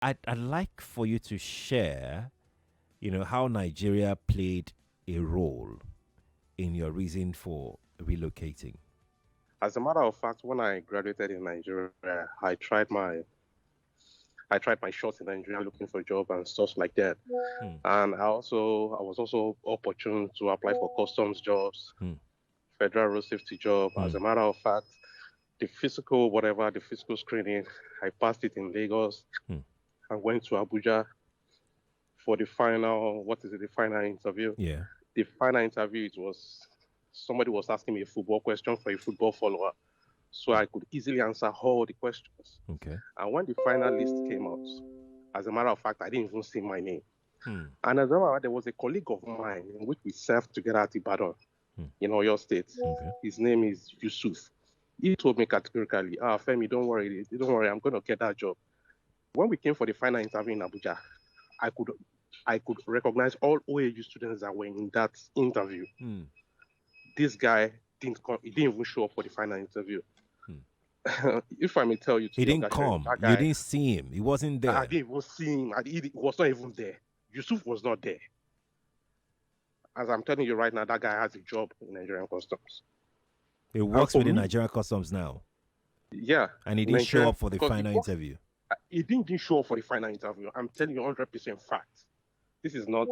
I'd like for you to share, how Nigeria played a role in your reason for relocating. As a matter of fact, when I graduated in Nigeria, I tried my shot in Nigeria looking for a job and stuff like that. Hmm. And I was also opportune to apply for customs jobs, Hmm. federal road safety job. Hmm. As a matter of fact, the physical screening, I passed it in Lagos. Hmm. I went to Abuja for the final interview. Yeah. The final interview, somebody was asking me a football question for a football follower. So I could easily answer all the questions. Okay. And when the final list came out, as a matter of fact, I didn't even see my name. Hmm. And as a matter of fact, there was a colleague of mine in which we served together at Ibadan, Hmm. in Oyo State. Okay. His name is Yusuf. He told me categorically, Femi, don't worry, I'm going to get that job. When we came for the final interview in Abuja, I could I could recognize all OAU students that were in that interview. Hmm. This guy didn't come, he didn't even show up for the final interview. Hmm. If I may tell you He to didn't younger Sheriff, come. that You guy, didn't see him. He wasn't I there. didn't even see him. He was not even there. Yusuf was not there. As I'm telling you right now, that guy has a job in Nigerian Customs. He And works for with the me, Nigerian Customs now, yeah, and he didn't show Nigerian, up for the because final interview. he didn't show up for the final interview. I'm telling you 100% fact. This is not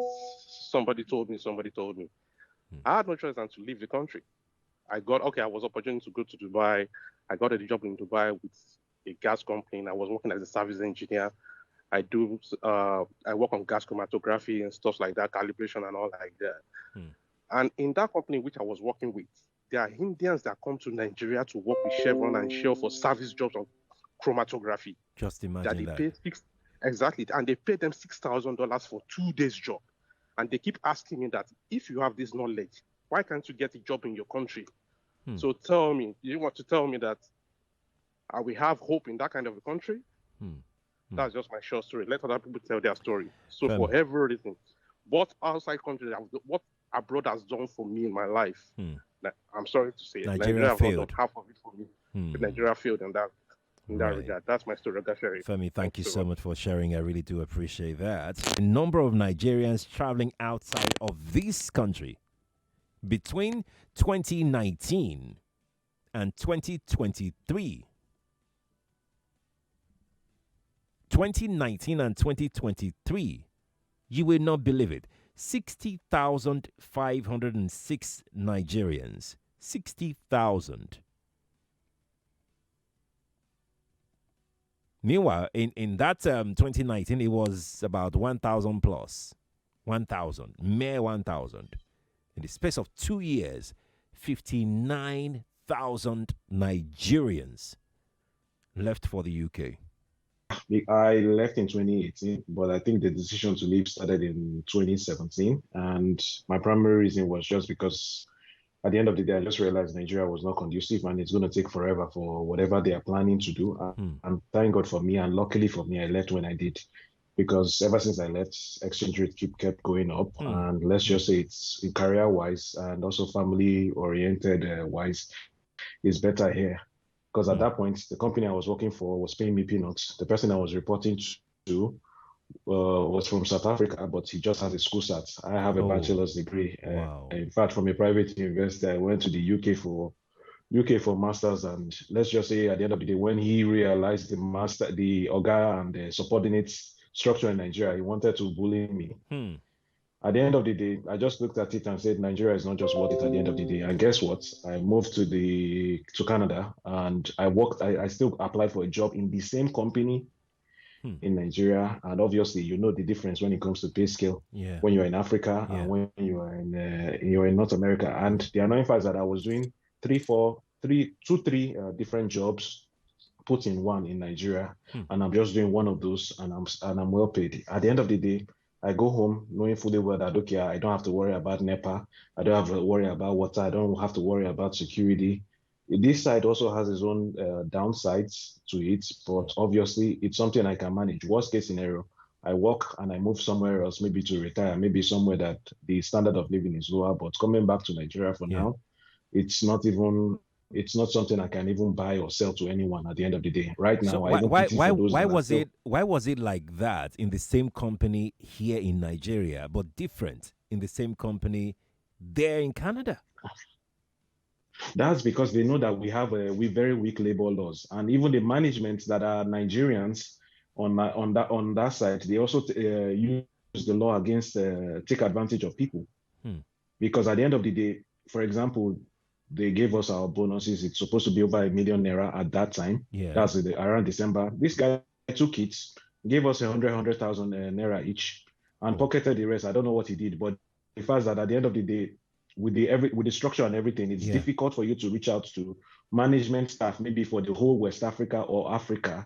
somebody told me, somebody told me. Hmm. I had no choice than to leave the country. I was opportunity to go to Dubai. I got a job in Dubai with a gas company. I was working as a service engineer. I work on gas chromatography and stuff like that, calibration and all like that. Hmm. And in that company which I was working with, there are Indians that come to Nigeria to work with Chevron and Shell for service jobs on chromatography. Just That imagine they that. pay exactly, and they pay them $6,000 for 2 days job. And they keep asking me that if you have this knowledge, why can't you get a job in your country? Hmm. So tell me, you want to tell me that we have hope in that kind of a country? Hmm. That's just my short story. Let other people tell their story. So Femi. for every reason, what outside country, what abroad has done for me in my life, Hmm. I'm sorry to say it, Nigeria Nigeria have not done failed. half of it for me. Hmm. Nigeria failed in that Right. regard. That's my story, Gashari. Femi, thank Thanks you so so much. much for sharing. I really do appreciate that. The number of Nigerians traveling outside of this country between 2019 and 2023. 2019 and 2023, you will not believe it. 60,506 Nigerians. 60,000. Meanwhile, in that 2019, it was about 1,000 plus. 1,000. Mere 1,000. In the space of 2 years, 59,000 Nigerians left for the UK. I left in 2018, but I think the decision to leave started in 2017. And my primary reason was just because at the end of the day, I just realized Nigeria was not conducive and it's going to take forever for whatever they are planning to do. And thank God for me. And luckily for me, I left when I did. Because ever since I left, exchange rate kept going up. And let's just say it's career wise and also family oriented wise, it's better here. Because at that point, the company I was working for was paying me peanuts. The person I was reporting to was from South Africa, but he just has a school cert. I have a bachelor's degree. Wow. In fact, from a private university, I went to the UK for masters. And let's just say at the end of the day, when he realized the Oga and the subordinates structure in Nigeria, he wanted to bully me. At the end of the day, I just looked at it and said, Nigeria is not just worth it at the end of the day. And guess what? I moved to Canada and I still applied for a job in the same company in Nigeria. And obviously, you know the difference when it comes to pay scale when you're in Africa and when you're in North America. And the annoying fact is that I was doing three different jobs put in one in Nigeria, and I'm just doing one of those, and I'm well paid. At the end of the day, I go home knowing fully well that okay, I don't have to worry about NEPA, I don't have to worry about water, I don't have to worry about security. This side also has its own downsides to it, but obviously it's something I can manage. Worst case scenario, I work and I move somewhere else, maybe to retire, maybe somewhere that the standard of living is lower. But coming back to Nigeria for now, it's not even It's not something I can even buy or sell to anyone at the end of the day. Right So now, I even pity for those that are still. why was it like that in the same company here in Nigeria, but different in the same company there in Canada? That's because they know that we have we very weak labor laws, and even the management that are Nigerians on that side, they also use the law against take advantage of people. Because at the end of the day, for example, they gave us our bonuses. It's supposed to be over ₦1 million at that time. Yeah, that's around December. This guy took it, gave us 100,000 naira each, and pocketed the rest. I don't know what he did, but the fact that at the end of the day, with the structure and everything, it's difficult for you to reach out to management staff, maybe for the whole West Africa or Africa,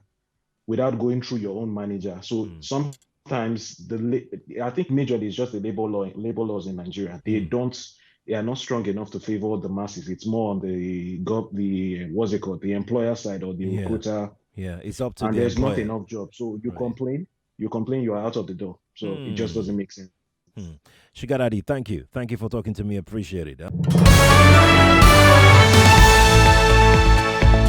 without going through your own manager. So sometimes I think majorly it's just the labor laws in Nigeria. They are not strong enough to favor the masses. It's more on the what's it called, the employer side or the recruiter. Yeah, it's up to and the there's employer. not enough jobs. So you complain, you are out of the door. So it just doesn't make sense. Shigaraadi, thank you for talking to me. Appreciate it.